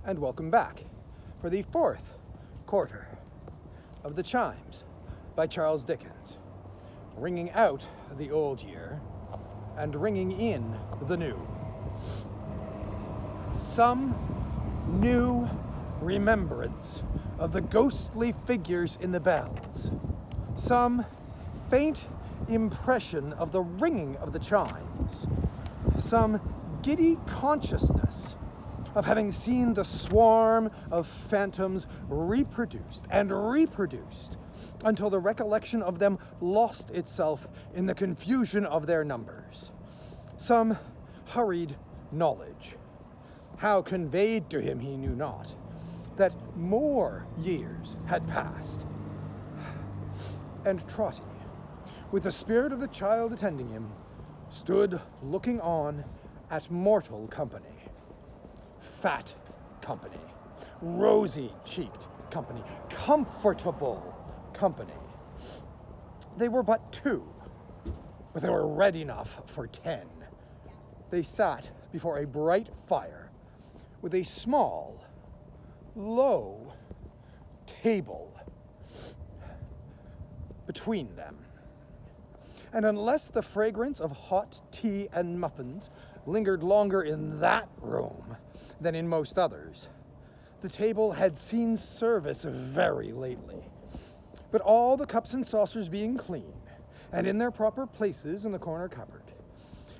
and welcome back for the fourth quarter of the Chimes by Charles Dickens, ringing out the old year and ringing in the new. Some new remembrance of the ghostly figures in the bells, some faint impression of the ringing of the chimes, some giddy consciousness of having seen the swarm of phantoms reproduced and reproduced until the recollection of them lost itself in the confusion of their numbers. Some hurried knowledge, how conveyed to him he knew not, that more years had passed. And Trotty, with the spirit of the child attending him, stood looking on at mortal company. Fat company, rosy-cheeked company, comfortable company. They were but two, but they were red enough for 10. They sat before a bright fire with a small, low table between them. And unless the fragrance of hot tea and muffins lingered longer in that room than in most others, the table had seen service very lately. But all the cups and saucers being clean and in their proper places in the corner cupboard,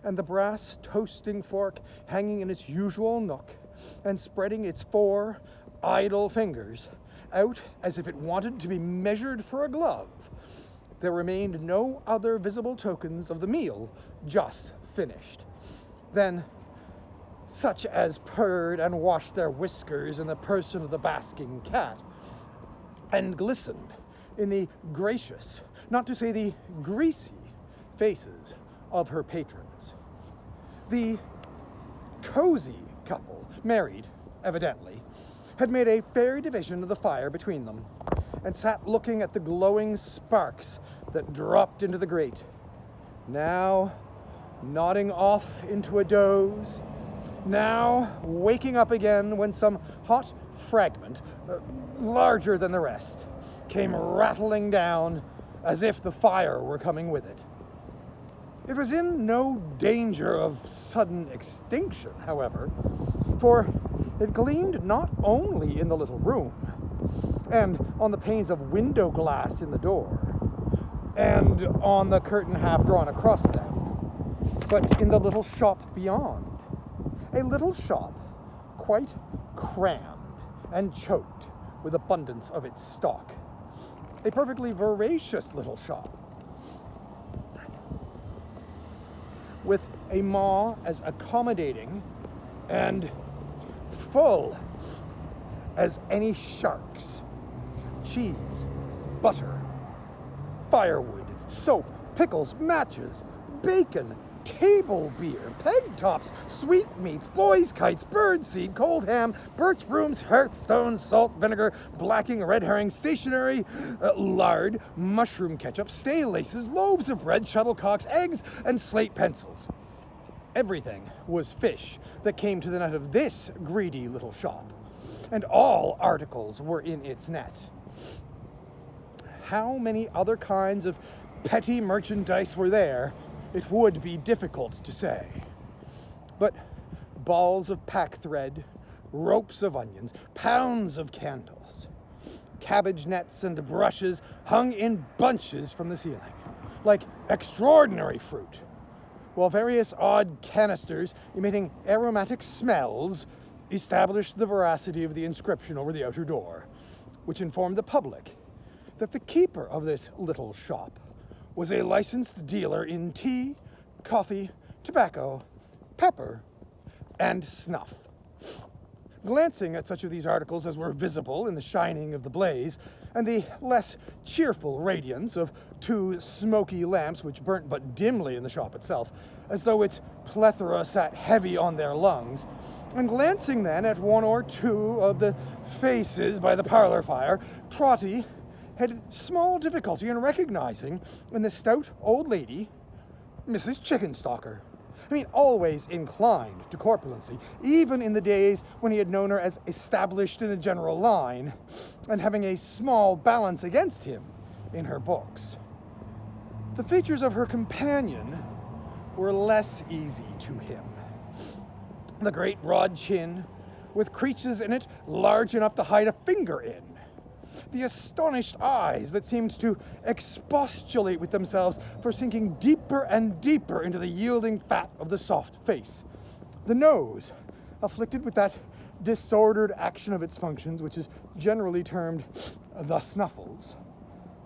and the brass toasting fork hanging in its usual nook and spreading its 4 idle fingers out as if it wanted to be measured for a glove, there remained no other visible tokens of the meal just finished than such as purred and washed their whiskers in the person of the basking cat, and glistened in the gracious, not to say the greasy, faces of her patrons. The cozy couple, married, evidently, had made a fair division of the fire between them, and sat looking at the glowing sparks that dropped into the grate, now nodding off into a doze, now waking up again when some hot fragment, larger than the rest, came rattling down as if the fire were coming with it. It was in no danger of sudden extinction, however, for it gleamed not only in the little room, and on the panes of window glass in the door, and on the curtain half drawn across them, but in the little shop beyond. A little shop quite crammed and choked with abundance of its stock. A perfectly voracious little shop, with a maw as accommodating and full as any shark's. Cheese, butter, firewood, soap, pickles, matches, bacon, table beer, peg tops, sweetmeats, boys' kites, birdseed, cold ham, birch brooms, hearthstones, salt, vinegar, blacking, red herring, stationery, lard, mushroom ketchup, stale laces, loaves of bread, shuttlecocks, eggs, and slate pencils. Everything was fish that came to the net of this greedy little shop, and all articles were in its net. How many other kinds of petty merchandise were there, it would be difficult to say. But balls of pack thread, ropes of onions, pounds of candles, cabbage nets and brushes hung in bunches from the ceiling, like extraordinary fruit, while various odd canisters emitting aromatic smells established the veracity of the inscription over the outer door, which informed the public that the keeper of this little shop was a licensed dealer in tea, coffee, tobacco, pepper, and snuff. Glancing at such of these articles as were visible in the shining of the blaze, and the less cheerful radiance of 2 smoky lamps which burnt but dimly in the shop itself, as though its plethora sat heavy on their lungs, and glancing then at 1 or 2 of the faces by the parlor fire, Trotty had small difficulty in recognizing in the stout old lady Mrs. Chickenstalker, Always inclined to corpulency, even in the days when he had known her as established in the general line, and having a small balance against him in her books. The features of her companion were less easy to him. The great broad chin, with creases in it large enough to hide a finger in. The astonished eyes that seemed to expostulate with themselves for sinking deeper and deeper into the yielding fat of the soft face. The nose, afflicted with that disordered action of its functions, which is generally termed the snuffles.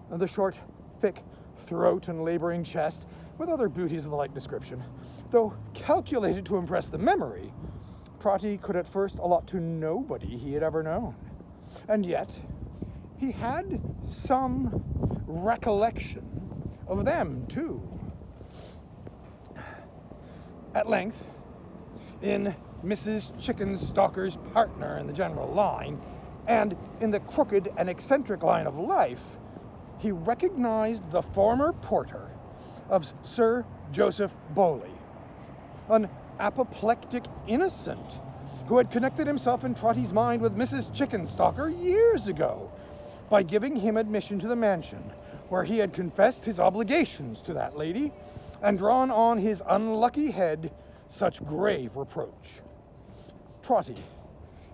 The short, thick throat and laboring chest, with other beauties of the like description. Though calculated to impress the memory, Trotty could at first allot to nobody he had ever known. And yet, he had some recollection of them, too. At length, in Mrs. Chickenstalker's partner in the general line, and in the crooked and eccentric line of life, he recognized the former porter of Sir Joseph Bowley, an apoplectic innocent who had connected himself in Trotty's mind with Mrs. Chickenstalker years ago by giving him admission to the mansion, where he had confessed his obligations to that lady and drawn on his unlucky head such grave reproach. Trotty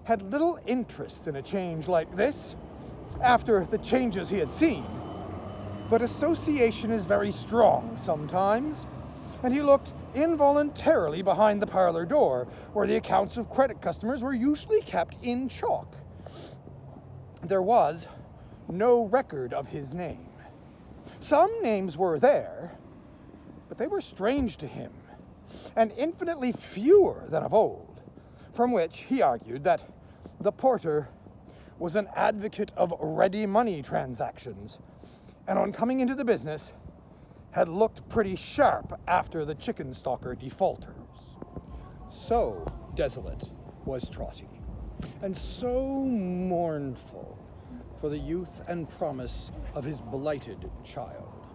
had little interest in a change like this, after the changes he had seen, but association is very strong sometimes, and he looked involuntarily behind the parlor door, where the accounts of credit customers were usually kept in chalk. There was no record of his name. Some names were there, but they were strange to him, and infinitely fewer than of old, from which he argued that the porter was an advocate of ready money transactions, and on coming into the business, had looked pretty sharp after the Chickenstalker defaulters. So desolate was Trotty, and so mournful for the youth and promise of his blighted child,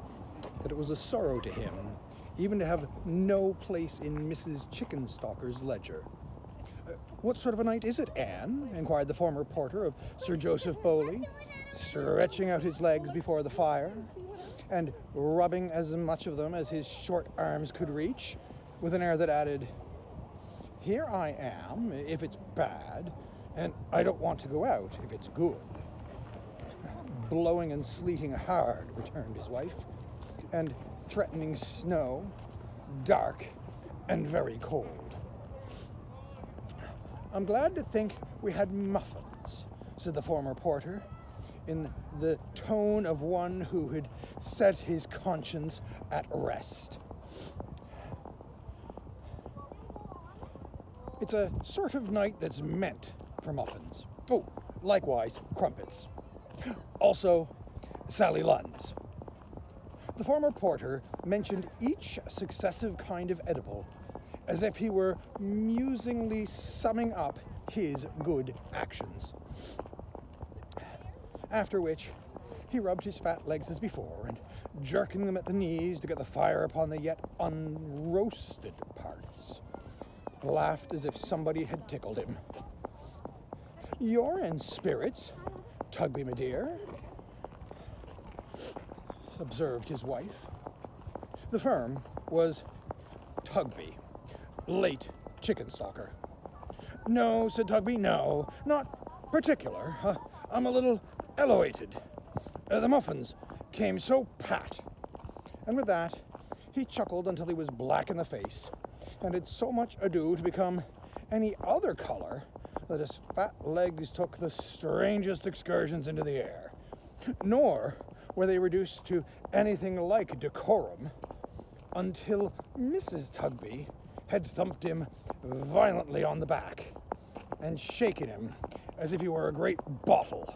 that it was a sorrow to him even to have no place in Mrs. Chickenstalker's ledger. "What sort of a night is it, Anne?" inquired the former porter of Sir Joseph Bowley, stretching out his legs before the fire, and rubbing as much of them as his short arms could reach, with an air that added, "Here I am, if it's bad, and I don't want to go out if it's good." "Blowing and sleeting hard," returned his wife, "and threatening snow, dark, and very cold." "I'm glad to think we had muffins," said the former porter, in the tone of one who had set his conscience at rest. "It's a sort of night that's meant for muffins. Oh, likewise, crumpets. Also, Sally Lunn's." The former porter mentioned each successive kind of edible as if he were musingly summing up his good actions. After which, he rubbed his fat legs as before, and jerking them at the knees to get the fire upon the yet unroasted parts, laughed as if somebody had tickled him. "You're in spirits, Tugby, my dear," observed his wife. The firm was Tugby, late Chickenstalker. "No," said Tugby, "no, not particular. I'm a little elevated. The muffins came so pat." And with that, he chuckled until he was black in the face, and had so much ado to become any other color that his fat legs took the strangest excursions into the air. Nor were they reduced to anything like decorum until Mrs. Tugby had thumped him violently on the back and shaken him as if he were a great bottle.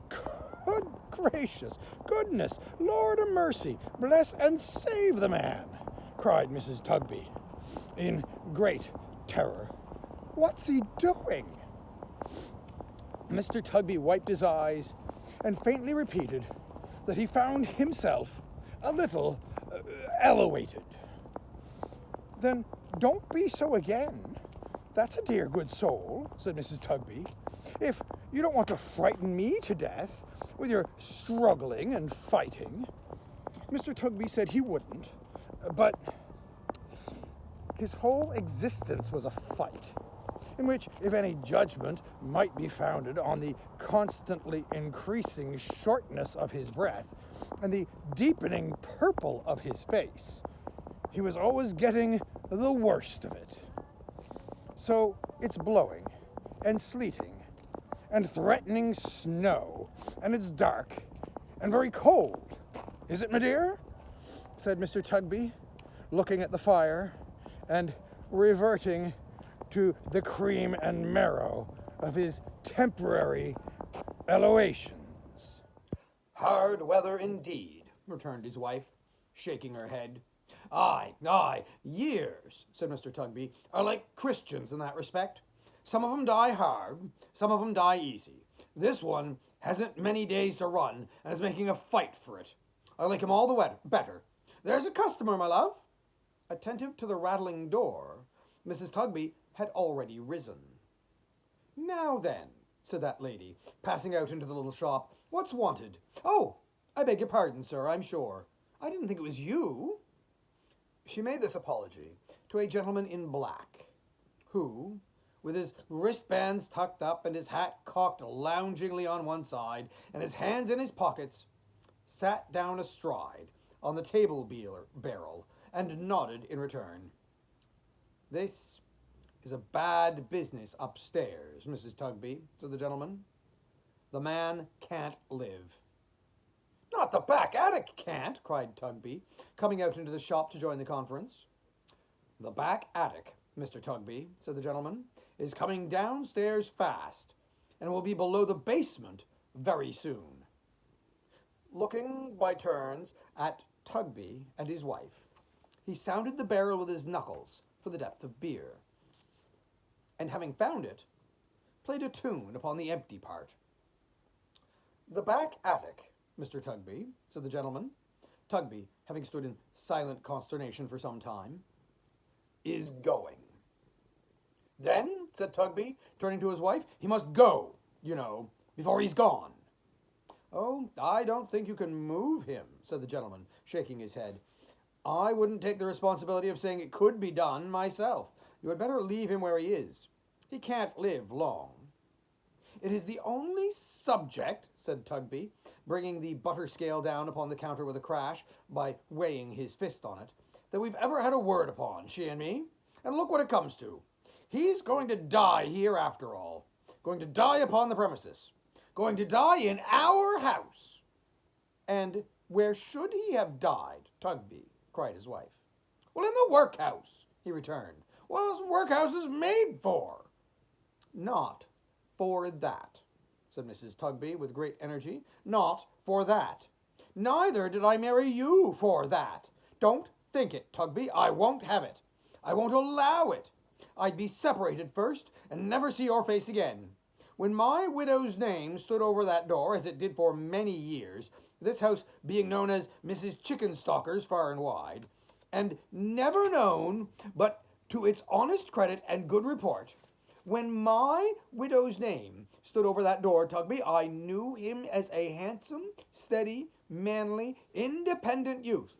"Good gracious, goodness, Lord of mercy, bless and save the man," cried Mrs. Tugby, in great terror. "What's he doing?" Mr. Tugby wiped his eyes and faintly repeated that he found himself a little elevated. "Then don't be so again. That's a dear good soul," said Mrs. Tugby. "If you don't want to frighten me to death with your struggling and fighting." Mr. Tugby said he wouldn't, but his whole existence was a fight, in which, if any judgment might be founded on the constantly increasing shortness of his breath and the deepening purple of his face, he was always getting the worst of it. So it's blowing and sleeting and threatening snow, and it's dark and very cold, is it, my dear? Said Mr. Tugby, looking at the fire and reverting to the cream and marrow of his temporary elevations. "Hard weather indeed," returned his wife, shaking her head. Aye, years," said Mr. Tugby, "are like Christians in that respect. Some of 'em die hard, some of 'em die easy. This one hasn't many days to run and is making a fight for it. I like him all the better. There's a customer, my love." Attentive to the rattling door, Mrs. Tugby had already risen. "Now then," said that lady, passing out into the little shop, "what's wanted? Oh, I beg your pardon, sir, I'm sure. I didn't think it was you." She made this apology to a gentleman in black, who, with his wristbands tucked up and his hat cocked loungingly on one side and his hands in his pockets, sat down astride on the table barrel and nodded in return. "This is a bad business upstairs, Mrs. Tugby," said the gentleman. "The man can't live." "Not the back attic can't," cried Tugby, coming out into the shop to join the conference. "The back attic, Mr. Tugby," said the gentleman, "is coming downstairs fast, and will be below the basement very soon." Looking by turns at Tugby and his wife, he sounded the barrel with his knuckles for the depth of beer, and having found it, played a tune upon the empty part. "The back attic, Mr. Tugby," said the gentleman, Tugby having stood in silent consternation for some time, "is going." "Then," said Tugby, turning to his wife, "he must go, you know, before he's gone." "Oh, I don't think you can move him," said the gentleman, shaking his head. "I wouldn't take the responsibility of saying it could be done myself. You had better leave him where he is. He can't live long." "It is the only subject," said Tugby, bringing the butter scale down upon the counter with a crash by weighing his fist on it, "that we've ever had a word upon, she and me. And look what it comes to. He's going to die here after all. Going to die upon the premises. Going to die in our house." "And where should he have died, Tugby?" cried his wife. "Well, in the workhouse," he returned. "What is workhouses made for?" "Not for that," said Mrs. Tugby with great energy. "Not for that. Neither did I marry you for that. Don't think it, Tugby. I won't have it. I won't allow it. I'd be separated first and never see your face again. When my widow's name stood over that door, as it did for many years, this house being known as Mrs. Chickenstalker's far and wide, and never known but to its honest credit and good report, when my widow's name stood over that door, Tugby, I knew him as a handsome, steady, manly, independent youth.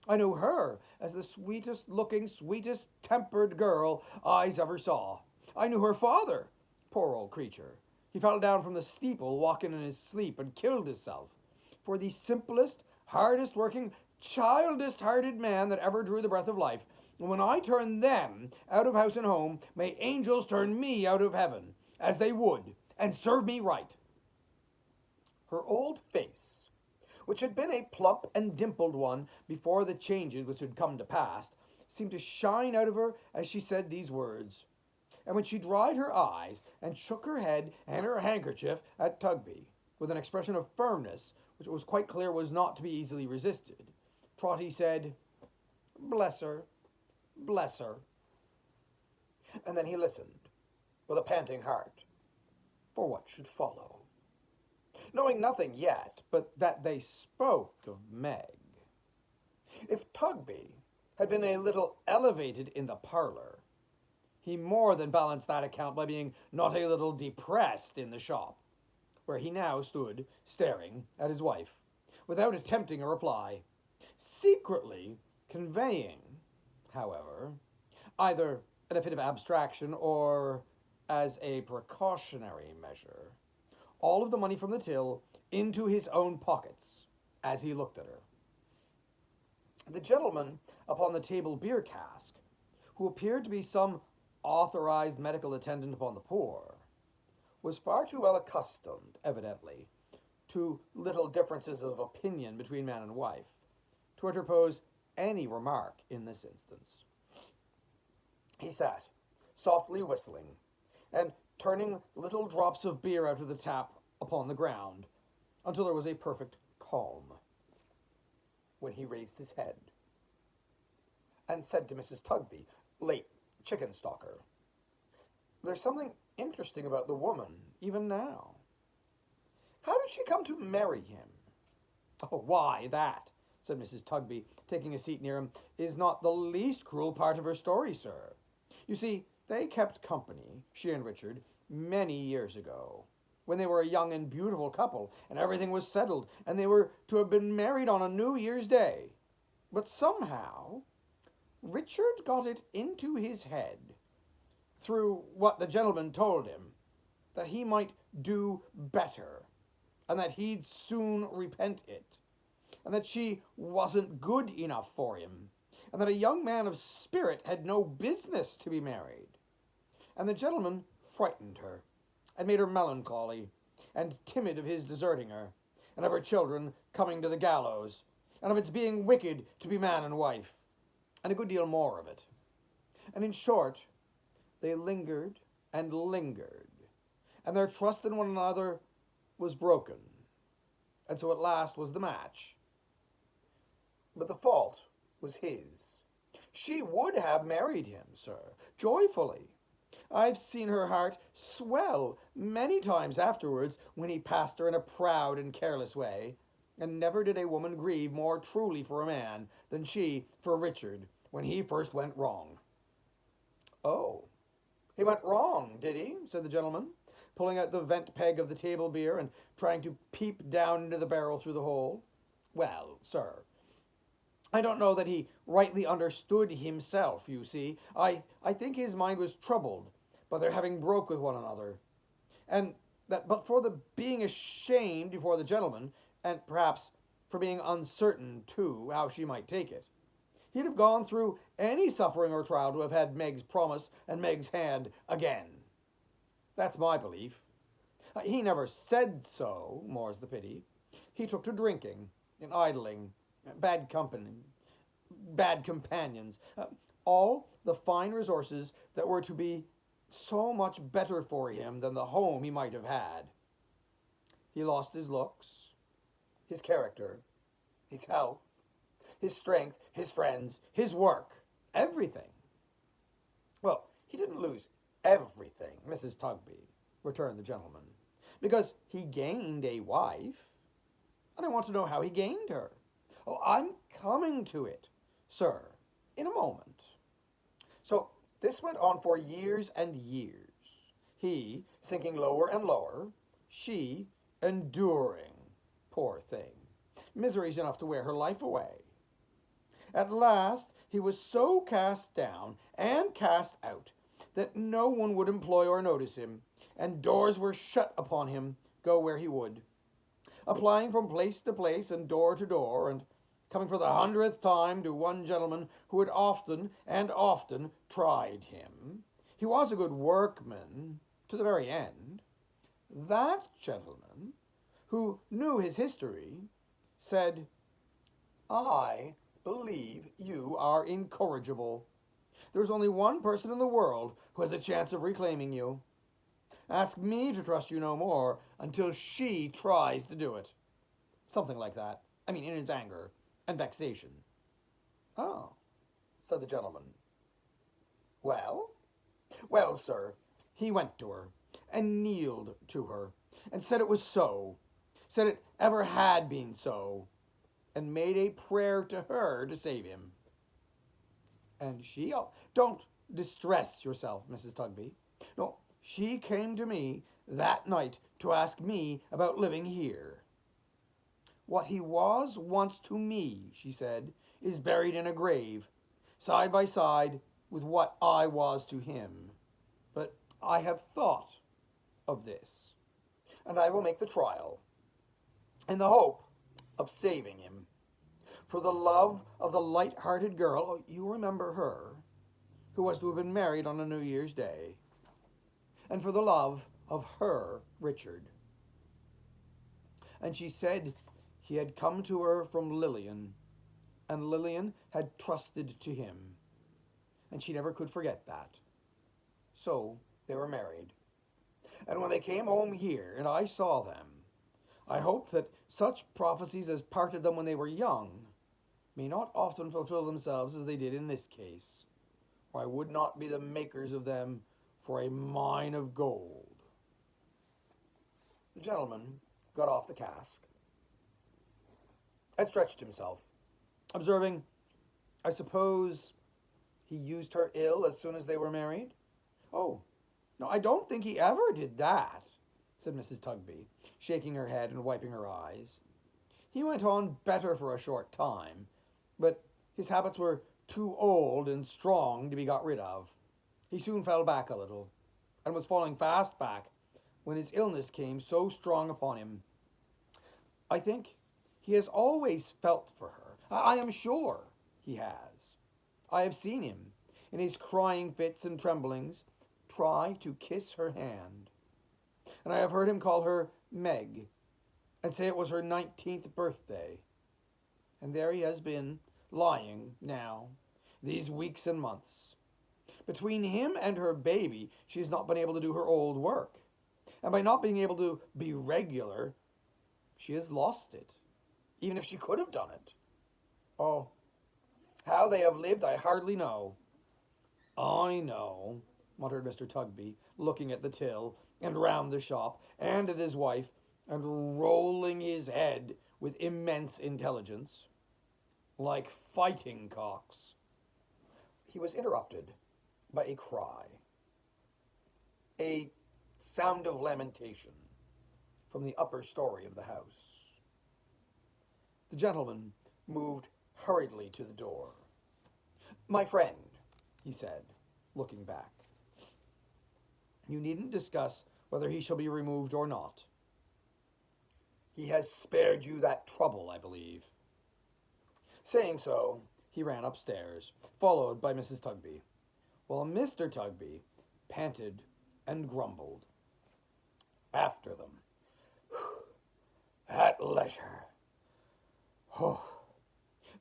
I knew her as the sweetest looking, sweetest tempered girl eyes ever saw. I knew her father, poor old creature. He fell down from the steeple walking in his sleep and killed himself. For the simplest, hardest working, childest hearted man that ever drew the breath of life. And when I turn them out of house and home, may angels turn me out of heaven, as they would, and serve me right." Her old face, which had been a plump and dimpled one before the changes which had come to pass, seemed to shine out of her as she said these words. And when she dried her eyes and shook her head and her handkerchief at Tugby, with an expression of firmness which it was quite clear was not to be easily resisted, Trotty said, "Bless her, bless her." And then he listened, with a panting heart, for what should follow, knowing nothing yet but that they spoke of Meg. If Tugby had been a little elevated in the parlour, he more than balanced that account by being not a little depressed in the shop, where he now stood staring at his wife, without attempting a reply, secretly conveying, however, either in a fit of abstraction or as a precautionary measure, all of the money from the till into his own pockets as he looked at her. The gentleman upon the table beer cask, who appeared to be some authorized medical attendant upon the poor, was far too well accustomed, evidently, to little differences of opinion between man and wife, to interpose any remark in this instance. He sat, softly whistling, and turning little drops of beer out of the tap upon the ground, until there was a perfect calm, when he raised his head, and said to Mrs. Tugby, late chicken stalker, "There's something interesting about the woman, even now. How did she come to marry him?" "Oh, why, that," said Mrs. Tugby, taking a seat near him, "is not the least cruel part of her story, sir. You see, they kept company, she and Richard, many years ago, when they were a young and beautiful couple, and everything was settled, and they were to have been married on a New Year's Day. But somehow Richard got it into his head, through what the gentleman told him, that he might do better, and that he'd soon repent it, and that she wasn't good enough for him, and that a young man of spirit had no business to be married. And the gentleman frightened her, and made her melancholy, and timid of his deserting her, and of her children coming to the gallows, and of its being wicked to be man and wife, and a good deal more of it. And in short, they lingered and lingered, and their trust in one another was broken, and so at last was the match. But the fault was his. She would have married him, sir, joyfully. I've seen her heart swell many times afterwards when he passed her in a proud and careless way, and never did a woman grieve more truly for a man than she for Richard when he first went wrong." "Oh, he went wrong, did he?" said the gentleman, pulling out the vent peg of the table beer and trying to peep down into the barrel through the hole. "Well, sir, I don't know that he rightly understood himself, you see. I think his mind was troubled by their having broke with one another, and that but for the being ashamed before the gentleman, and perhaps for being uncertain, too, how she might take it, he'd have gone through any suffering or trial to have had Meg's promise and Meg's hand again. That's my belief. He never said so, more's the pity. He took to drinking and idling, bad company, bad companions, all the fine resources that were to be so much better for him than the home he might have had. He lost his looks, his character, his health, his strength, his friends, his work, everything." "Well, he didn't lose everything, Mrs. Tugby," returned the gentleman, "because he gained a wife, and I want to know how he gained her." "Oh, I'm coming to it, sir, in a moment. So this went on for years and years, he sinking lower and lower, she enduring, poor thing, miseries enough to wear her life away. At last he was so cast down and cast out that no one would employ or notice him, and doors were shut upon him, go where he would, applying from place to place and door to door, and coming for the 100th time to one gentleman who had often and often tried him. He was a good workman to the very end. That gentleman, who knew his history, said, 'I believe you are incorrigible. There's only one person in the world who has a chance of reclaiming you. Ask me to trust you no more until she tries to do it.' Something like that. I mean, in his anger and vexation." "Oh," said the gentleman. "Well?" "Well, sir, he went to her, and kneeled to her, and said it was so, said it ever had been so, and made a prayer to her to save him." And she, oh, don't distress yourself, Mrs. Tugby. No, she came to me that night to ask me about living here. What he was once to me, she said, is buried in a grave, side by side with what I was to him. But I have thought of this, and I will make the trial, in the hope of saving him. For the love of the light-hearted girl, oh, you remember her, who was to have been married on a New Year's Day, and for the love of her Richard. And she said he had come to her from Lillian, and Lillian had trusted to him, and she never could forget that. So they were married. And when they came home here, and I saw them, I hoped that such prophecies as parted them when they were young may not often fulfill themselves as they did in this case, or I would not be the makers of them for a mine of gold. The gentleman got off the cask and stretched himself, observing, I suppose he used her ill as soon as they were married? Oh, no, I don't think he ever did that, said Mrs. Tugby, shaking her head and wiping her eyes. He went on better for a short time, but his habits were too old and strong to be got rid of. He soon fell back a little, and was falling fast back when his illness came so strong upon him. I think he has always felt for her. I am sure he has. I have seen him, in his crying fits and tremblings, try to kiss her hand. And I have heard him call her Meg, and say it was her 19th birthday. And there he has been, lying now, these weeks and months. Between him and her baby, she has not been able to do her old work. And by not being able to be regular, she has lost it, even if she could have done it. Oh, how they have lived, I hardly know. I know, muttered Mr. Tugby, looking at the till, and round the shop, and at his wife, and rolling his head with immense intelligence, like fighting cocks. He was interrupted by a cry, a sound of lamentation from the upper story of the house. The gentleman moved hurriedly to the door. My friend, he said, looking back, you needn't discuss whether he shall be removed or not. He has spared you that trouble, I believe. Saying so, he ran upstairs, followed by Mrs. Tugby, while Mr. Tugby panted and grumbled after them. At leisure.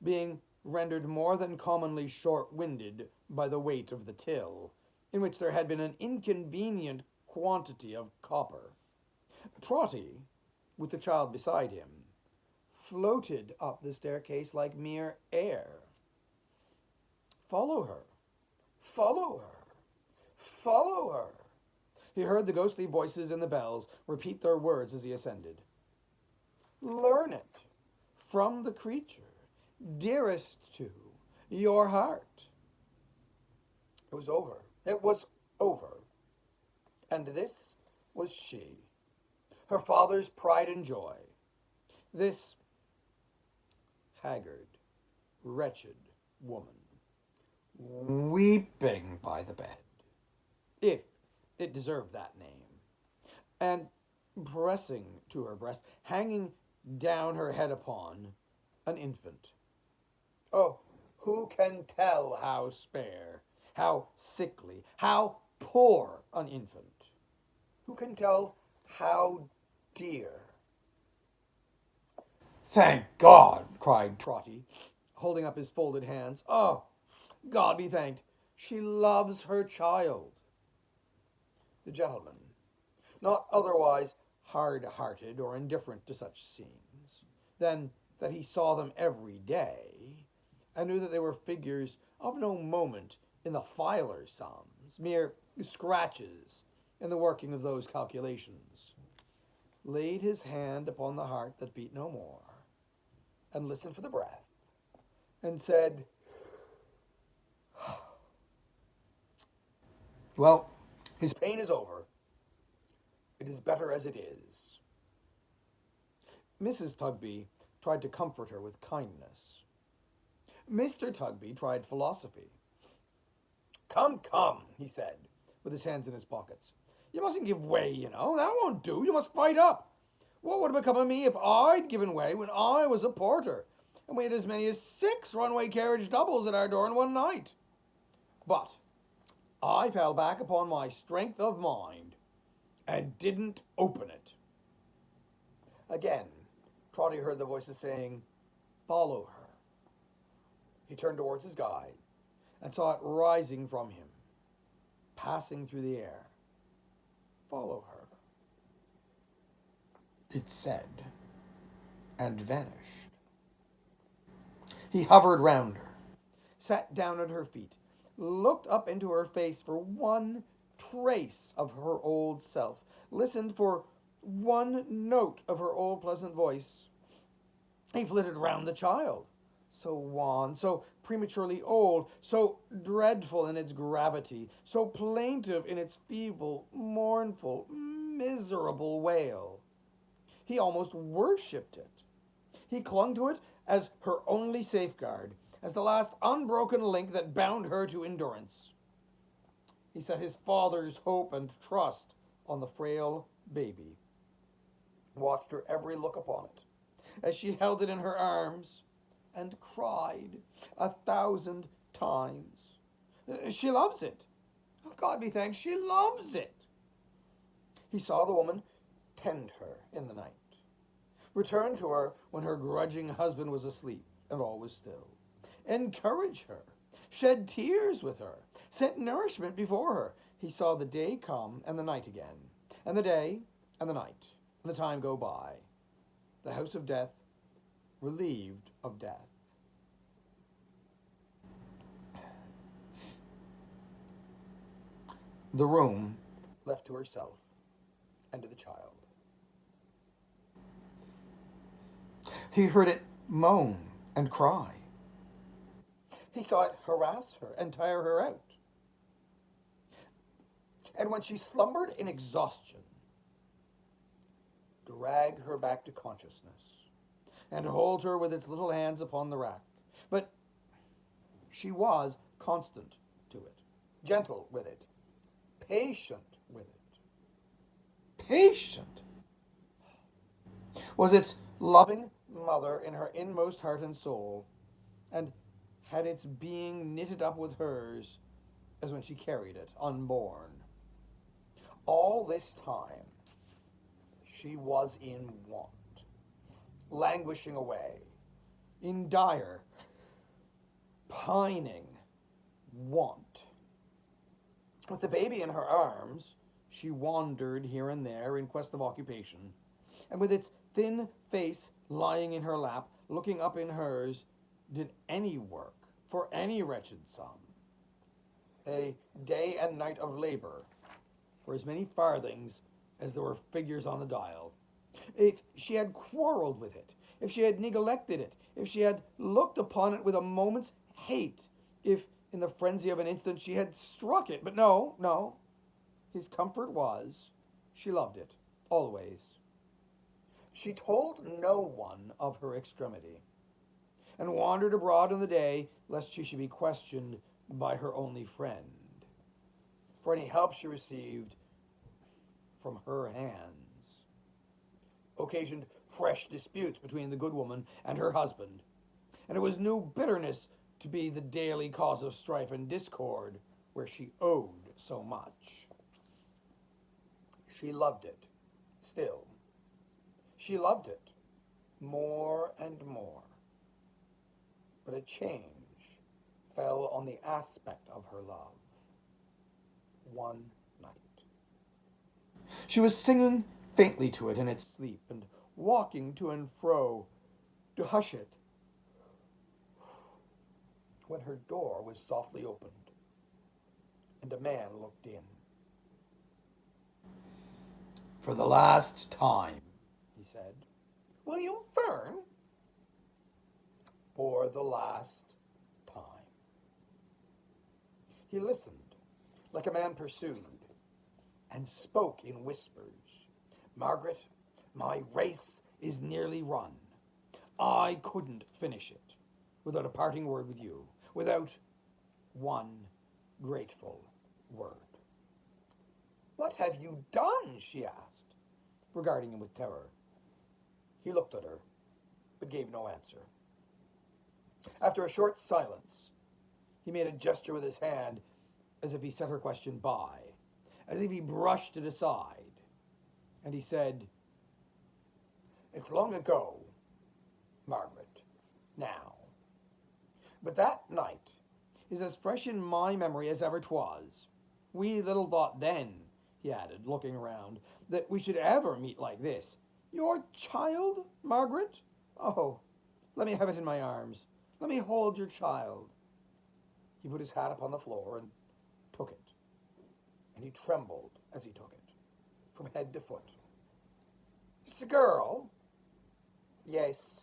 Being rendered more than commonly short-winded by the weight of the till, in which there had been an inconvenient quantity of copper. Trotty, with the child beside him, floated up the staircase like mere air. Follow her, follow her, follow her. He heard the ghostly voices in the bells repeat their words as he ascended. Learn it from the creature, dearest to your heart. It was over. It was over. And this was she, her father's pride and joy. This haggard, wretched woman, weeping by the bed, if it deserved that name, and pressing to her breast, hanging down her head upon an infant. Oh, who can tell how spare, how sickly, how poor an infant? Who can tell how dear? Thank God, cried Trotty, holding up his folded hands. Oh, God be thanked, she loves her child. The gentleman, not otherwise hard-hearted or indifferent to such scenes, than that he saw them every day, and knew that they were figures of no moment in the filer's sums, mere scratches in the working of those calculations, laid his hand upon the heart that beat no more, and listened for the breath, and said, Well, his pain is over. It is better as it is. Mrs. Tugby tried to comfort her with kindness. Mr. Tugby tried philosophy. Come, come, he said, with his hands in his pockets. You mustn't give way, you know. That won't do. You must fight up. What would have become of me if I'd given way when I was a porter, and we had as many as 6 runaway carriage doubles at our door in one night? But I fell back upon my strength of mind and didn't open it. Again, Trotty heard the voices saying, "Follow her." He turned towards his guide and saw it rising from him, passing through the air. "Follow her," it said, and vanished. He hovered round her, sat down at her feet, looked up into her face for one trace of her old self, listened for one note of her old pleasant voice. He flitted round the child, so wan, so prematurely old, so dreadful in its gravity, so plaintive in its feeble, mournful, miserable wail. He almost worshipped it. He clung to it as her only safeguard, as the last unbroken link that bound her to endurance. He set his father's hope and trust on the frail baby, watched her every look upon it, as she held it in her arms, and cried 1,000 times, "She loves it! Oh, God be thanked, she loves it!" He saw the woman tend her in the night, return to her when her grudging husband was asleep and all was still, encourage her, shed tears with her, set nourishment before her. He saw the day come and the night again, and the day and the night, and the time go by, the house of death relieved of death. The room left to herself and to the child. He heard it moan and cry. He saw it harass her and tire her out. And when she slumbered in exhaustion, drag her back to consciousness and hold her with its little hands upon the rack. But she was constant to it, gentle with it, patient with it. Patient was its loving mother in her inmost heart and soul, and had its being knitted up with hers as when she carried it unborn. All this time she was in want, languishing away, in dire, pining want. With the baby in her arms, she wandered here and there in quest of occupation, and with its thin face lying in her lap, looking up in hers, did any work for any wretched sum. A day and night of labor for as many farthings as there were figures on the dial. If she had quarreled with it, if she had neglected it, if she had looked upon it with a moment's hate, if in the frenzy of an instant she had struck it, but no, his comfort was, she loved it, always. She told no one of her extremity, and wandered abroad in the day, lest she should be questioned by her only friend for any help she received from her hands. Occasioned fresh disputes between the good woman and her husband, and it was new bitterness to be the daily cause of strife and discord where she owed so much. She loved it still. She loved it more and more. But a change fell on the aspect of her love. One night she was singing faintly to it in its sleep, and walking to and fro to hush it, when her door was softly opened, and a man looked in. "For the last time," he said. "William Fern?" "For the last time." He listened, like a man pursued, and spoke in whispers. Margaret, my race is nearly run. I couldn't finish it without a parting word with you, without one grateful word. What have you done? She asked, regarding him with terror. He looked at her, but gave no answer. After a short silence, he made a gesture with his hand as if he set her question by, as if he brushed it aside, and he said, It's long ago, Margaret, now. But that night is as fresh in my memory as ever 'twas. We little thought then, he added, looking around, that we should ever meet like this. Your child, Margaret? Oh, let me have it in my arms. Let me hold your child. He put his hat upon the floor and took it. And he trembled as he took it, from head to foot. It's a girl? Yes.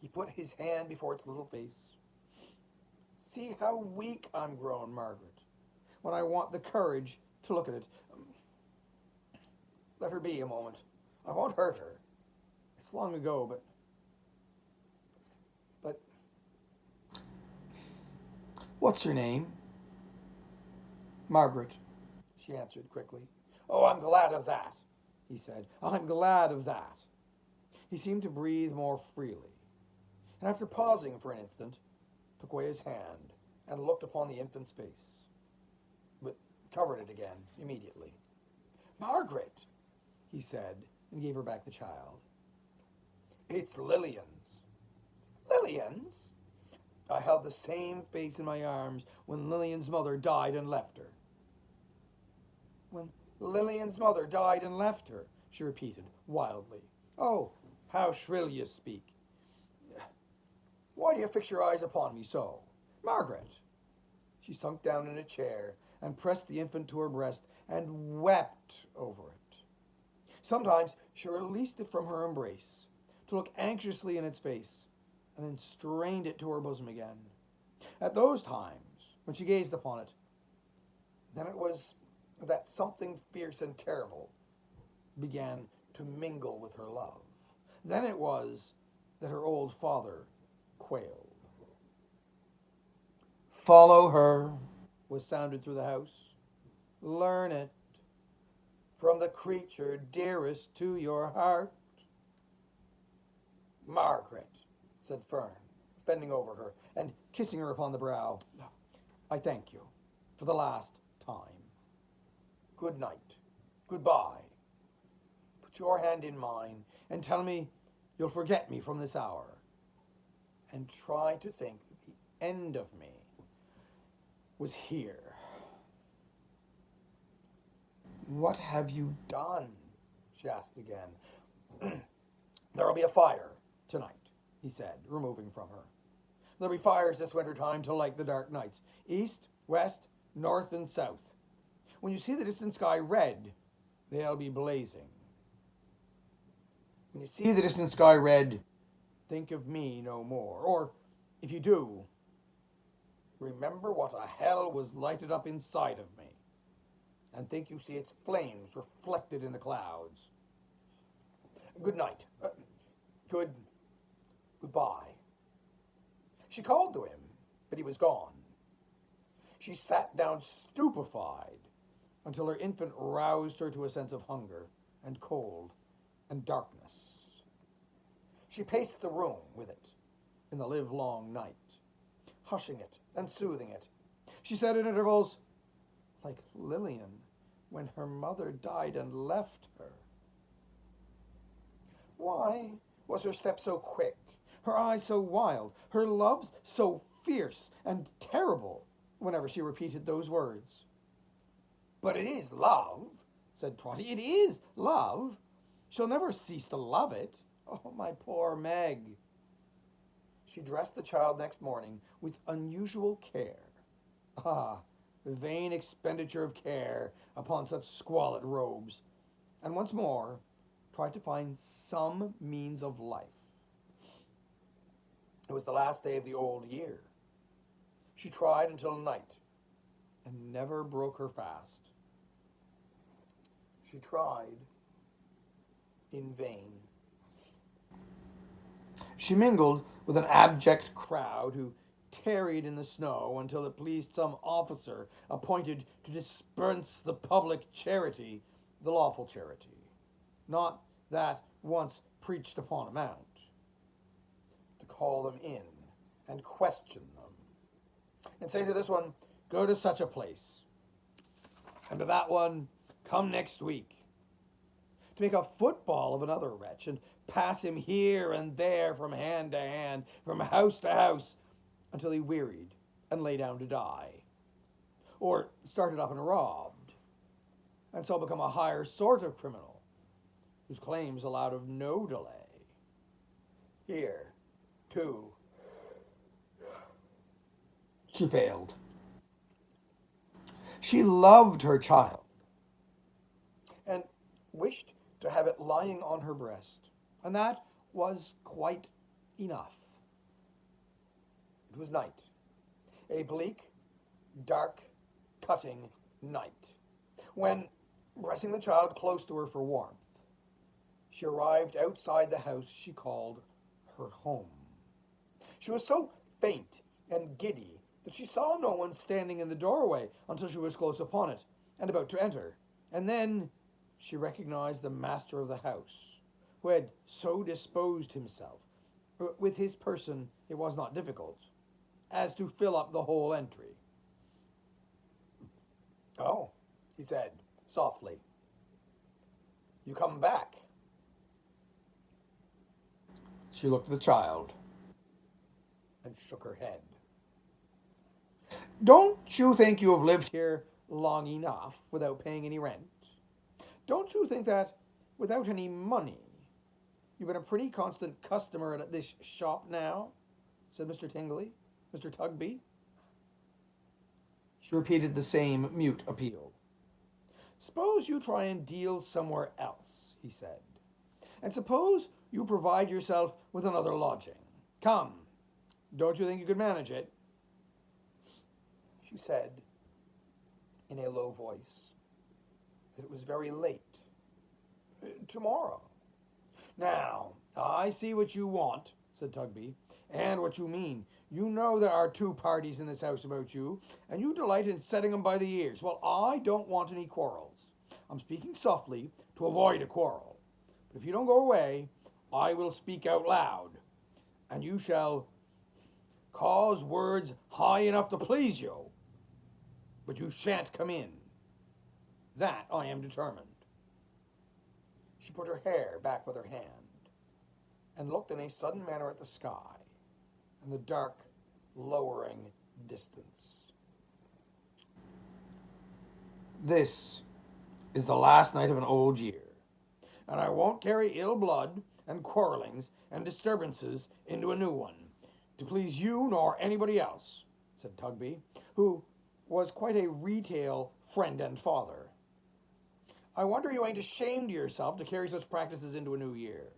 He put his hand before its little face. See how weak I'm grown, Margaret, when I want the courage to look at it. Let her be a moment. I won't hurt her. It's long ago, but what's her name? Margaret, she answered quickly. Oh, I'm glad of that, he said. I'm glad of that. He seemed to breathe more freely, and after pausing for an instant, took away his hand and looked upon the infant's face, but covered it again immediately. Margaret, he said, and gave her back the child. It's Lillian's. Lillian's? I held the same face in my arms when Lillian's mother died and left her. When Lillian's mother died and left her, she repeated wildly. Oh, how shrill you speak. Why do you fix your eyes upon me so? Margaret! She sunk down in a chair and pressed the infant to her breast and wept over it. Sometimes she released it from her embrace to look anxiously in its face and then strained it to her bosom again. At those times, when she gazed upon it, then it was that something fierce and terrible began to mingle with her love. Then it was that her old father quailed. Follow her, was sounded through the house. Learn it from the creature dearest to your heart. Margaret, said Fern, bending over her and kissing her upon the brow. I thank you for the last time. Good night. Goodbye. Put your hand in mine and tell me you'll forget me from this hour. And try to think that the end of me was here. What have you done? She asked again. There'll be a fire tonight, he said, removing from her. There'll be fires this winter time to light the dark nights, east, west, north, and south. When you see the distant sky red, they'll be blazing. When you see the distant sky red, think of me no more. Or, if you do, remember what a hell was lighted up inside of me, and think you see its flames reflected in the clouds. Good night. Goodbye. She called to him, but he was gone. She sat down stupefied until her infant roused her to a sense of hunger and cold and darkness. She paced the room with it in the livelong night, hushing it and soothing it. She said at intervals, like Lillian when her mother died and left her. Why was her step so quick, her eyes so wild, her loves so fierce and terrible whenever she repeated those words? But it is love, said Trotty. It is love. She'll never cease to love it. Oh, my poor Meg. She dressed the child next morning with unusual care. Ah, vain expenditure of care upon such squalid robes, and once more tried to find some means of life. It was the last day of the old year. She tried until night, and never broke her fast. She tried in vain. She mingled with an abject crowd who tarried in the snow until it pleased some officer appointed to dispense the public charity, the lawful charity, not that once preached upon a mount, to call them in and question them, and say to this one, go to such a place, and to that one, come next week, to make a football of another wretch and pass him here and there from hand to hand, from house to house, until he wearied and lay down to die, or started up and robbed, and so become a higher sort of criminal, whose claims allowed of no delay. Here, too, she failed. She loved her child, and wished to have it lying on her breast, and that was quite enough. It was night, a bleak, dark, cutting night, when, pressing the child close to her for warmth, she arrived outside the house she called her home. She was so faint and giddy that she saw no one standing in the doorway until she was close upon it and about to enter, and then she recognized the master of the house, who had so disposed himself, with his person it was not difficult, as to fill up the whole entry. Oh, he said, softly. You come back. She looked at the child and shook her head. Don't you think you have lived here long enough without paying any rent? Don't you think that without any money you've been a pretty constant customer at this shop now? Said Mr. Tingley. Mr. Tugby. She repeated the same mute appeal. Suppose you try and deal somewhere else, he said, and suppose you provide yourself with another lodging. Come, don't you think you could manage it? She said in a low voice that it was very late. Tomorrow. Now, I see what you want, said Tugby, and what you mean. You know there are two parties in this house about you, and you delight in setting them by the ears. Well, I don't want any quarrels. I'm speaking softly to avoid a quarrel. But if you don't go away, I will speak out loud, and you shall cause words high enough to please you, but you shan't come in. That I am determined. She put her hair back with her hand, and looked in a sudden manner at the sky, and the dark, lowering distance. This is the last night of an old year, and I won't carry ill blood and quarrelings and disturbances into a new one, to please you nor anybody else, said Tugby, who was quite a retail friend and father. I wonder you ain't ashamed of yourself to carry such practices into a new year.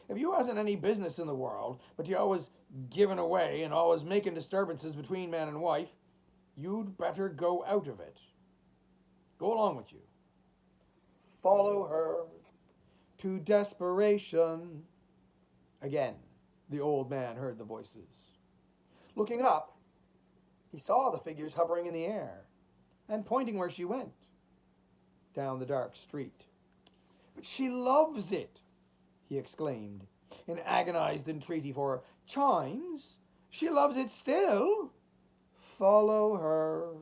If you hasn't any business in the world, but you always giving away and always making disturbances between man and wife, you'd better go out of it. Go along with you. Follow her to desperation. Again, the old man heard the voices. Looking up, he saw the figures hovering in the air and pointing where she went, down the dark street. But she loves it, he exclaimed, in agonized entreaty for Chimes. She loves it still. Follow her.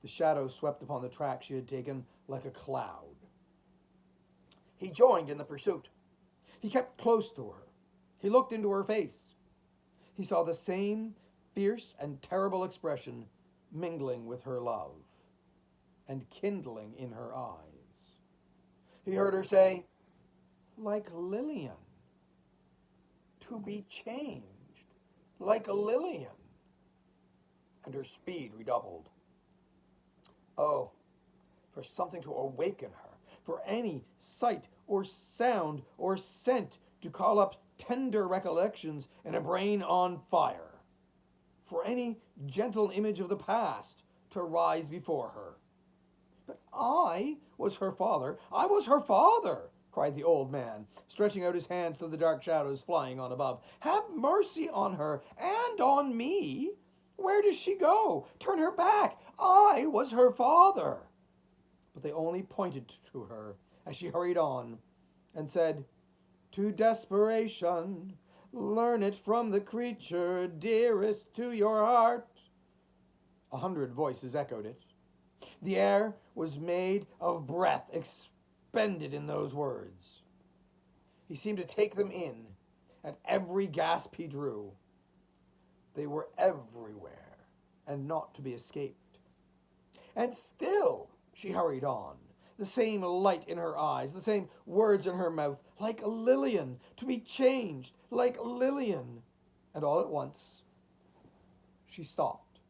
The shadow swept upon the track she had taken like a cloud. He joined in the pursuit. He kept close to her. He looked into her face. He saw the same fierce and terrible expression mingling with her love and kindling in her eyes. He heard her say, like Lillian, to be changed, like a Lillian. And her speed redoubled. Oh, for something to awaken her, for any sight or sound or scent to call up tender recollections in a brain on fire, for any gentle image of the past to to rise before her. But I was her father. I was her father, cried the old man, stretching out his hands to the dark shadows flying on above. Have mercy on her and on me. Where does she go? Turn her back. I was her father. But they only pointed to her as she hurried on and said, To desperation, learn it from the creature dearest to your heart. 100 voices echoed it. The air was made of breath expended in those words. He seemed to take them in at every gasp he drew. They were everywhere and not to be escaped. And still she hurried on, the same light in her eyes, the same words in her mouth, like Lillian, to be changed, like Lillian. And all at once, she stopped.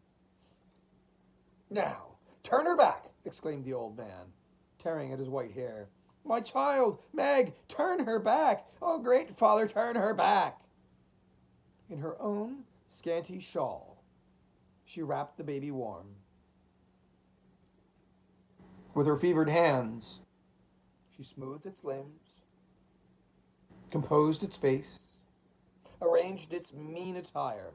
Now, turn her back, exclaimed the old man, tearing at his white hair. My child, Meg, turn her back. Oh, great father, turn her back. In her own scanty shawl, she wrapped the baby warm. With her fevered hands, she smoothed its limbs, composed its face, arranged its mean attire.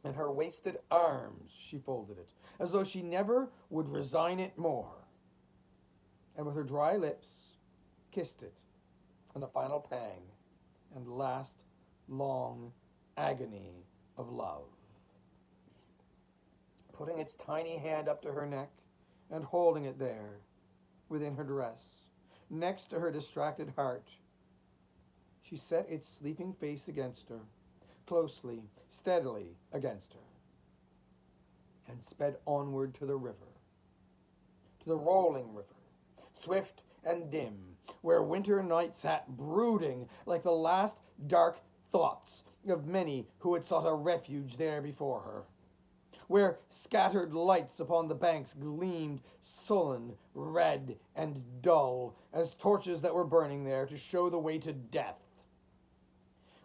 In her wasted arms she folded it, as though she never would resign it more, and with her dry lips kissed it in a final pang and last long agony of love. Putting its tiny hand up to her neck and holding it there within her dress, next to her distracted heart, she set its sleeping face against her, closely, steadily against her, and sped onward to the river, to the rolling river, swift and dim, where winter night sat brooding like the last dark thoughts of many who had sought a refuge there before her, where scattered lights upon the banks gleamed sullen, red, and dull as torches that were burning there to show the way to death,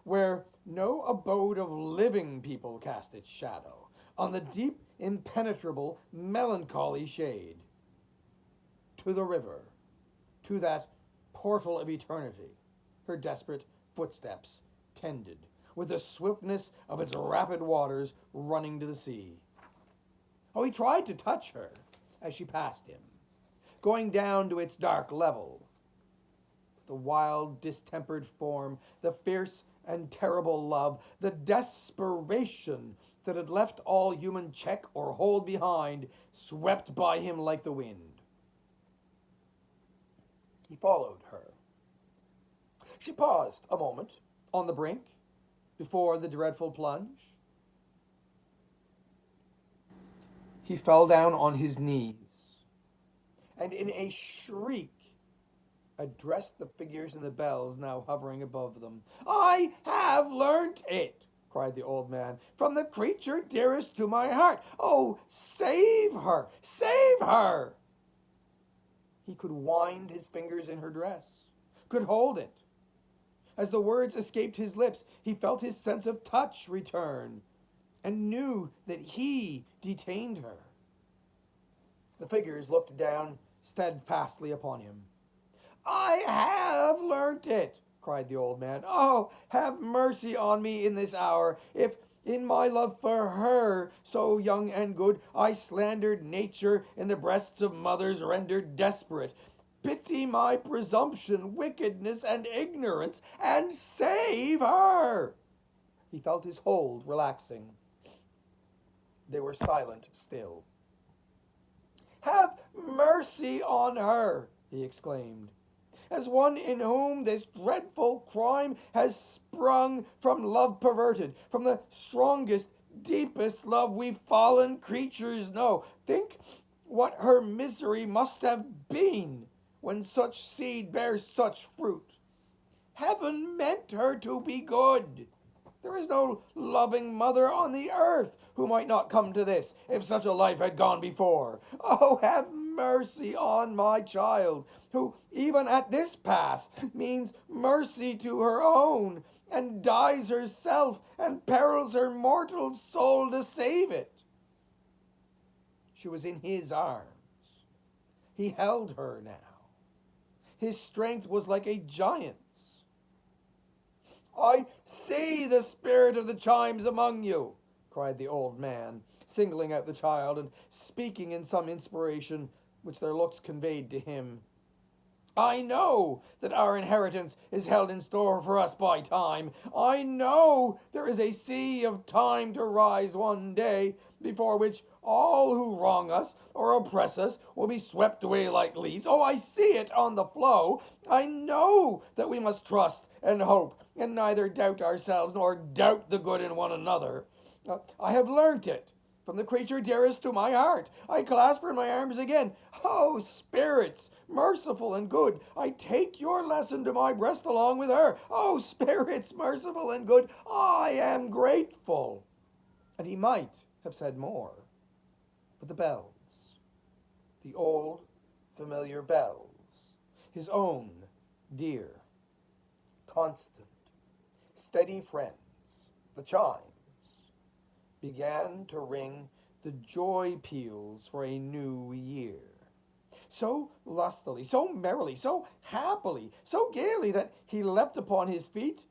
where no abode of living people cast its shadow on the deep, impenetrable, melancholy shade. To the river, to that portal of eternity, her desperate footsteps tended, with the swiftness of its rapid waters running to the sea. Oh, he tried to touch her as she passed him, going down to its dark level. The wild, distempered form, the fierce and terrible love, the desperation that had left all human check or hold behind, swept by him like the wind. He followed her. She paused a moment on the brink before the dreadful plunge. He fell down on his knees and in a shriek addressed the figures in the bells now hovering above them. I have learnt it, cried the old man, from the creature dearest to my heart. Oh, save her, save her. He could wind his fingers in her dress, could hold it. As the words escaped his lips, he felt his sense of touch return and knew that he detained her. The figures looked down steadfastly upon him. I have learnt it, cried the old man. Oh, have mercy on me in this hour, if in my love for her, so young and good, I slandered nature in the breasts of mothers rendered desperate. Pity my presumption, wickedness, and ignorance, and save her. He felt his hold relaxing. They were silent still. Have mercy on her, he exclaimed, as one in whom this dreadful crime has sprung from love perverted, from the strongest, deepest love we fallen creatures know. Think what her misery must have been when such seed bears such fruit. Heaven meant her to be good. There is no loving mother on the earth who might not come to this if such a life had gone before. Oh, have mercy on my child, who even at this pass means mercy to her own, and dies herself and perils her mortal soul to save it. She was in his arms. He held her now. His strength was like a giant's. "I see the spirit of the chimes among you," cried the old man, singling out the child and speaking in some inspiration which their looks conveyed to him. "I know that our inheritance is held in store for us by time. I know there is a sea of time to rise one day, before which all who wrong us or oppress us will be swept away like leaves. Oh, I see it on the flow. I know that we must trust and hope, and neither doubt ourselves nor doubt the good in one another. I have learnt it from the creature dearest to my heart. I clasp her in my arms again. Oh, spirits, merciful and good, I take your lesson to my breast along with her. Oh, spirits, merciful and good, I am grateful." And he might have said more, but the bells, the old familiar bells, his own dear, constant, steady friends, the chimes, began to ring the joy peals for a new year. So lustily, so merrily, so happily, so gaily that he leapt upon his feet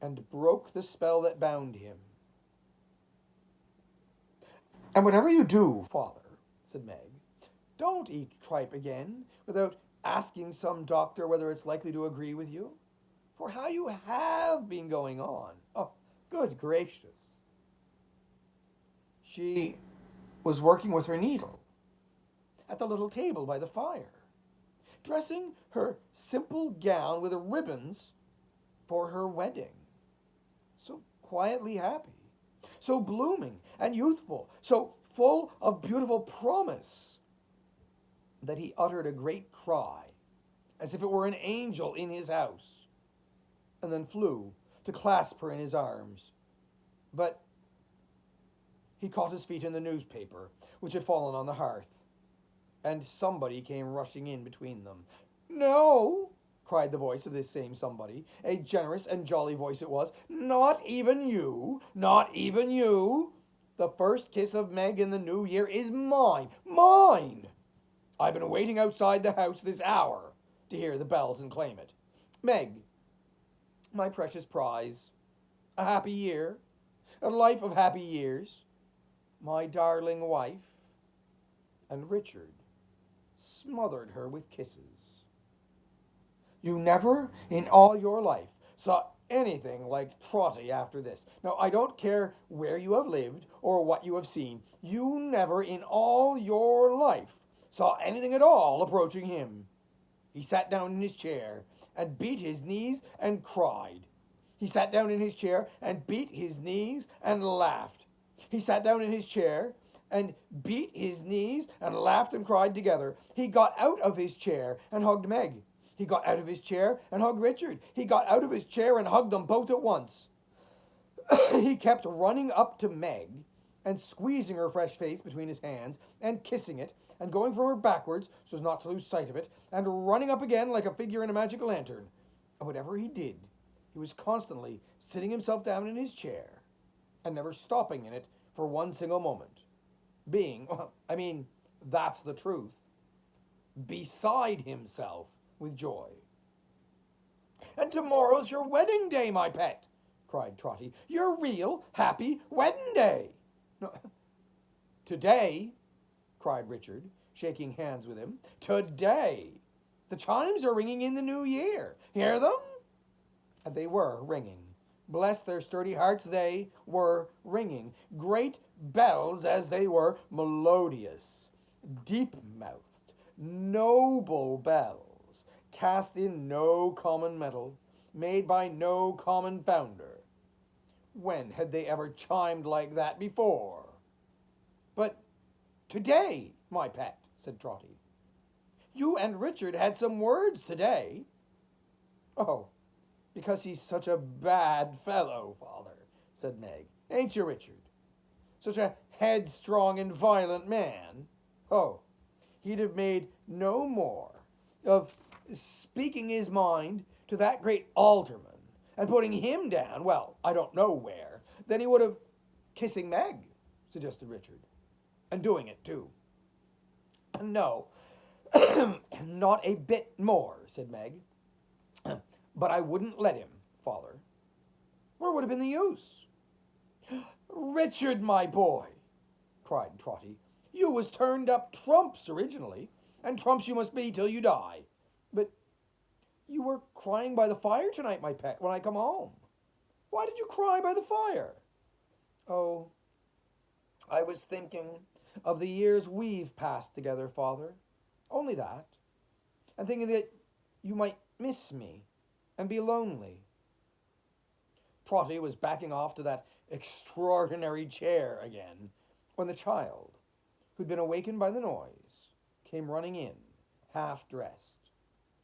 and broke the spell that bound him. "And whatever you do, father," said Meg, "don't eat tripe again without asking some doctor whether it's likely to agree with you. For how you have been going on. Oh, good gracious." She was working with her needle at the little table by the fire, dressing her simple gown with ribbons for her wedding. So quietly happy, so blooming and youthful, so full of beautiful promise, that he uttered a great cry, as if it were an angel in his house, and then flew to clasp her in his arms. But he caught his feet in the newspaper, which had fallen on the hearth, and somebody came rushing in between them. "No," cried the voice of this same somebody, a generous and jolly voice it was, "not even you, not even you. The first kiss of Meg in the new year is mine, mine. I've been waiting outside the house this hour to hear the bells and claim it. Meg, my precious prize, a happy year, a life of happy years, my darling wife." And Richard smothered her with kisses. You never in all your life saw anything like Trotty after this. Now, I don't care where you have lived or what you have seen. You never in all your life saw anything at all approaching him. He sat down in his chair and beat his knees and cried. He sat down in his chair and beat his knees and laughed. He sat down in his chair and beat his knees and laughed and cried together. He got out of his chair and hugged Meg. He got out of his chair and hugged Richard. He got out of his chair and hugged them both at once. He kept running up to Meg and squeezing her fresh face between his hands and kissing it and going from her backwards so as not to lose sight of it and running up again like a figure in a magic lantern. And whatever he did, he was constantly sitting himself down in his chair and never stopping in it for one single moment. Being, that's the truth, beside himself with joy. "And tomorrow's your wedding day, my pet," cried Trotty. "Your real, happy wedding day." "No, today," cried Richard, shaking hands with him. "Today. The chimes are ringing in the new year. Hear them?" And they were ringing. Bless their sturdy hearts, they were ringing. Great bells as they were, melodious, deep-mouthed, noble bells, cast in no common metal, made by no common founder. When had they ever chimed like that before? "But today, my pet," said Trotty. "You and Richard had some words today." "Oh, because he's such a bad fellow, father," said Meg. "Ain't you, Richard? Such a headstrong and violent man. Oh, he'd have made no more of speaking his mind to that great alderman and putting him down, well, I don't know where, than he would of kissing Meg," suggested Richard. "And doing it, too." No, not a bit more, said Meg. But I wouldn't let him, father. Where would have been the use? Richard, my boy, cried Trotty, you was turned up trumps originally, and trumps you must be till you die. But you were crying by the fire tonight, my pet, when I come home. Why did you cry by the fire? Oh, I was thinking of the years we've passed together, father. Only that. And thinking that you might miss me and be lonely. Trotty was backing off to that extraordinary chair again when the child, who'd been awakened by the noise, came running in, half-dressed.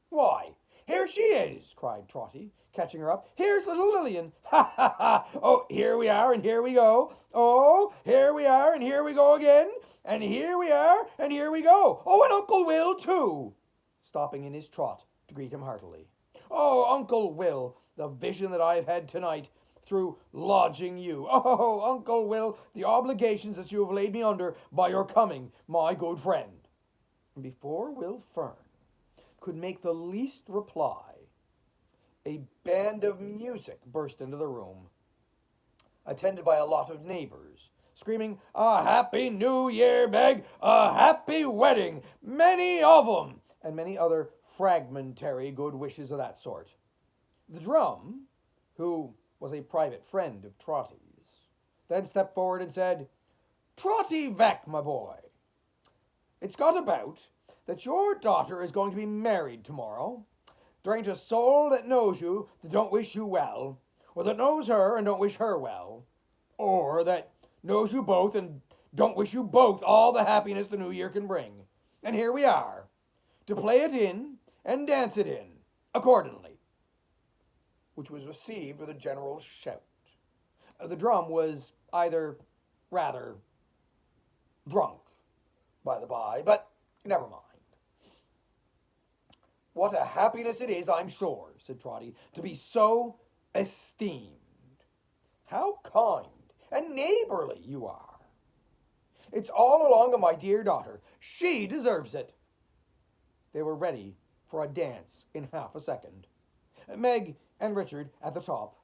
Why, here she is, cried Trotty, catching her up. Here's little Lillian. Ha, ha, ha. Oh, here we are, and here we go. Oh, here we are, and here we go again. And here we are, and here we go. Oh, and Uncle Will, too, stopping in his trot to greet him heartily. Oh, Uncle Will, the vision that I've had tonight through lodging you. Oh, Uncle Will, the obligations that you have laid me under by your coming, my good friend. And before Will Fern could make the least reply, a band of music burst into the room, attended by a lot of neighbors, screaming, "A happy New Year, Meg! A happy wedding! Many of 'em!" and many other fragmentary good wishes of that sort. The drum, who was a private friend of Trotty's, then stepped forward and said, "Trotty Veck, my boy, it's got about that your daughter is going to be married tomorrow. There ain't a soul that knows you that don't wish you well, or that knows her and don't wish her well, or that knows you both and don't wish you both all the happiness the new year can bring. And here we are, to play it in and dance it in, accordingly," which was received with a general shout. The drum was either rather drunk, by the by, but never mind. "What a happiness it is, I'm sure," said Trotty, "to be so esteemed. How kind and neighbourly you are. It's all along of my dear daughter. She deserves it." They were ready for a dance in half a second, Meg and Richard at the top,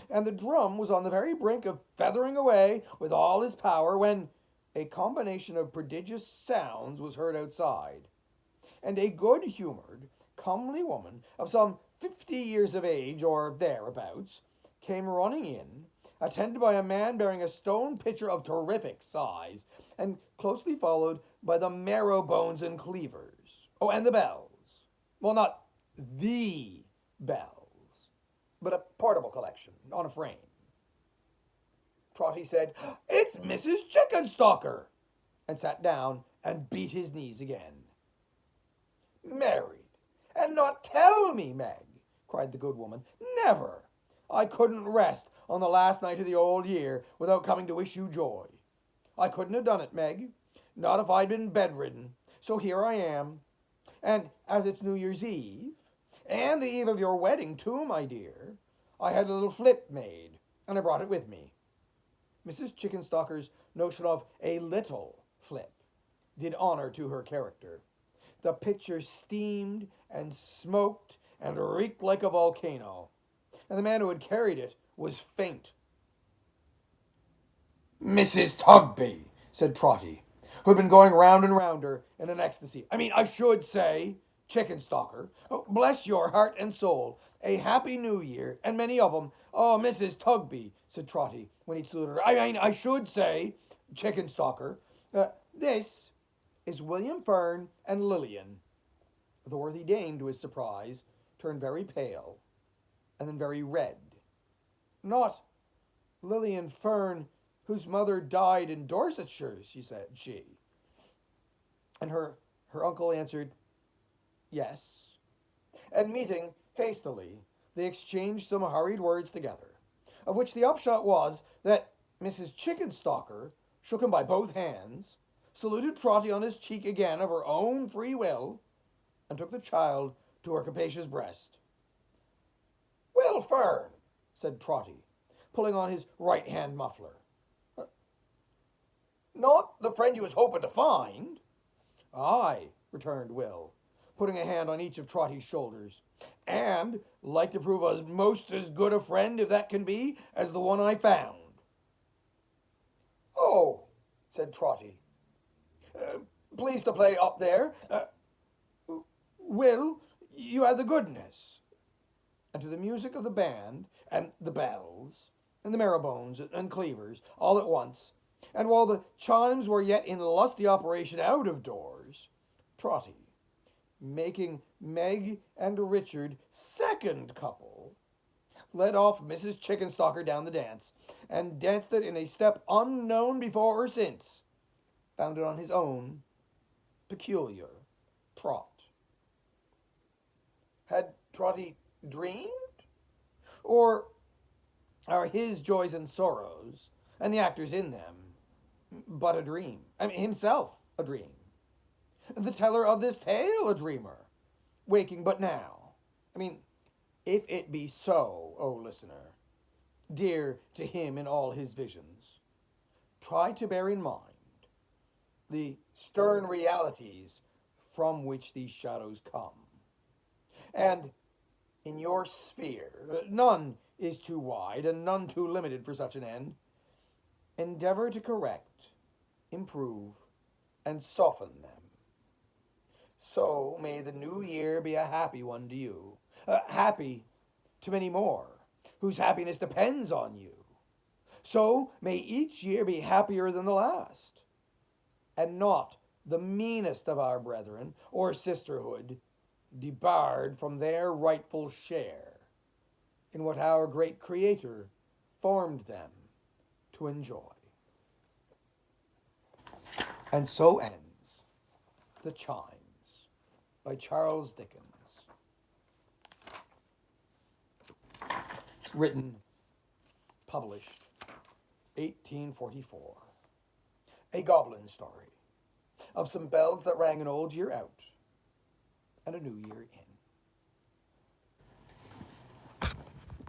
and the drum was on the very brink of feathering away with all his power when a combination of prodigious sounds was heard outside, and a good-humoured, comely woman of some 50 years of age or thereabouts came running in, attended by a man bearing a stone pitcher of terrific size, and closely followed by the marrow bones and cleavers. Oh, and the bells. Well, not the bells, but a portable collection on a frame. Trotty said, "It's Mrs. Chickenstalker," and sat down and beat his knees again. "Married, and not tell me, Meg," cried the good woman. "Never! I couldn't rest on the last night of the old year without coming to wish you joy. I couldn't have done it, Meg, not if I'd been bedridden. So here I am. And as it's New Year's Eve, and the eve of your wedding too, my dear, I had a little flip made, and I brought it with me." Mrs. Chickenstalker's notion of a little flip did honour to her character. The pitcher steamed and smoked and reeked like a volcano, and the man who had carried it was faint. "Mrs. Tugby," said Trotty, who had been going round and round her in an ecstasy. I should say, Chickenstalker. Oh, bless your heart and soul. A happy New Year, and many of 'em. Oh, Mrs. Tugby, said Trotty, when he saluted her. I should say, Chickenstalker. This is William Fern and Lillian." The worthy dame, to his surprise, turned very pale, and then very red. "Not Lillian Fern, whose mother died in Dorsetshire," she. And her uncle answered, "Yes." And meeting hastily, they exchanged some hurried words together, of which the upshot was that Mrs. Chickenstalker shook him by both hands, saluted Trotty on his cheek again of her own free will, and took the child to her capacious breast. "Will Fern," said Trotty, pulling on his right-hand muffler. "Not the friend you was hoping to find?" Aye, returned Will, putting a hand on each of Trotty's shoulders, and like to prove us most as good a friend, if that can be, as the one I found. Oh, said Trotty, please to play up there. Will, you have the goodness. And to the music of the band, and the bells, and the marrowbones, and cleavers, all at once, and while the chimes were yet in lusty operation out of doors, Trotty, making Meg and Richard second couple, led off Mrs. Chickenstalker down the dance, and danced it in a step unknown before or since, founded on his own peculiar trot. Had Trotty dreamed? Or are his joys and sorrows, and the actors in them, but a dream? I mean, himself a dream. The teller of this tale a dreamer, waking but now. I mean, if it be so, O listener, dear to him in all his visions, try to bear in mind the stern realities from which these shadows come. And in your sphere, none is too wide and none too limited for such an end, endeavor to correct, improve, and soften them. So may the new year be a happy one to you, happy to many more, whose happiness depends on you. So may each year be happier than the last, and not the meanest of our brethren or sisterhood debarred from their rightful share in what our great Creator formed them to enjoy. And so ends The Chimes by Charles Dickens. Written, published, 1844. A goblin story of some bells that rang an old year out and a new year in.